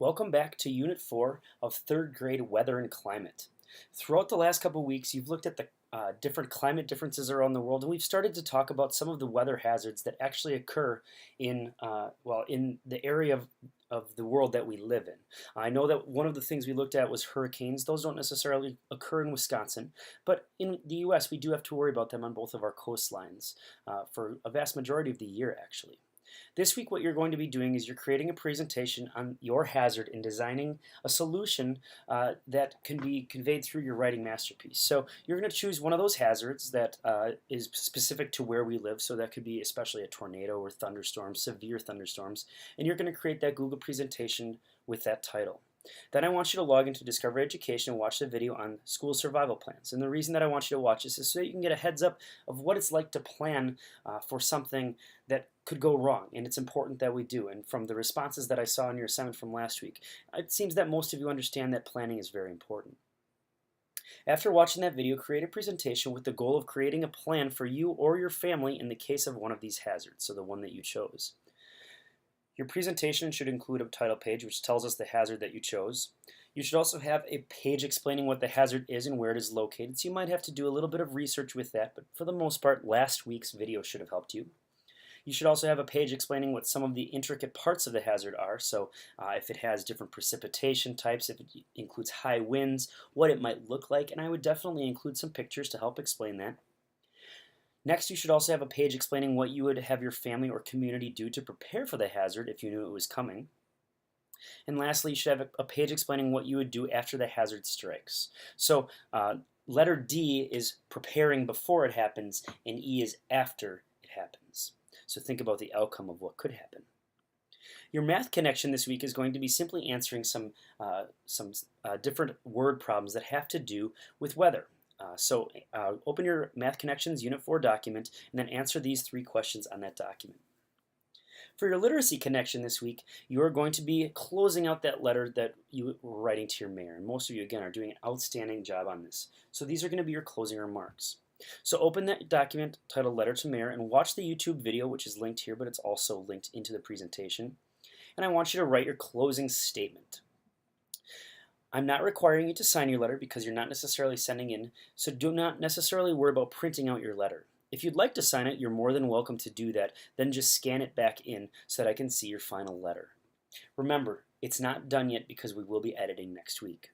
Welcome back to Unit 4 of 3rd grade Weather and Climate. Throughout the last couple of weeks, you've looked at the different climate differences around the world, and we've started to talk about some of the weather hazards that actually occur in the area of the world that we live in. I know that one of the things we looked at was hurricanes. Those don't necessarily occur in Wisconsin, but in the U.S. we do have to worry about them on both of our coastlines for a vast majority of the year, actually. This week what you're going to be doing is you're creating a presentation on your hazard and designing a solution that can be conveyed through your writing masterpiece. So you're going to choose one of those hazards that is specific to where we live, so that could be especially a tornado or thunderstorms, severe thunderstorms, and you're going to create that Google presentation with that title. Then I want you to log into Discovery Education and watch the video on school survival plans. And the reason that I want you to watch this is so that you can get a heads up of what it's like to plan for something that could go wrong. And it's important that we do. And from the responses that I saw in your assignment from last week, it seems that most of you understand that planning is very important. After watching that video, create a presentation with the goal of creating a plan for you or your family in the case of one of these hazards, so the one that you chose. Your presentation should include a title page which tells us the hazard that you chose. You should also have a page explaining what the hazard is and where it is located, so you might have to do a little bit of research with that, but for the most part, last week's video should have helped you. You should also have a page explaining what some of the intricate parts of the hazard are, so if it has different precipitation types, if it includes high winds, what it might look like, and I would definitely include some pictures to help explain that. Next, you should also have a page explaining what you would have your family or community do to prepare for the hazard if you knew it was coming. And lastly, you should have a page explaining what you would do after the hazard strikes. So letter D is preparing before it happens, and E is after it happens. So think about the outcome of what could happen. Your math connection this week is going to be simply answering some different word problems that have to do with weather. So open your Math Connections Unit 4 document and then answer these 3 questions on that document. For your literacy connection this week, you are going to be closing out that letter that you were writing to your mayor. And most of you, again, are doing an outstanding job on this. So these are going to be your closing remarks. So open that document titled Letter to Mayor and watch the YouTube video, which is linked here, but it's also linked into the presentation. And I want you to write your closing statement. I'm not requiring you to sign your letter because you're not necessarily sending in, so do not necessarily worry about printing out your letter. If you'd like to sign it, you're more than welcome to do that. Then just scan it back in so that I can see your final letter. Remember, it's not done yet because we will be editing next week.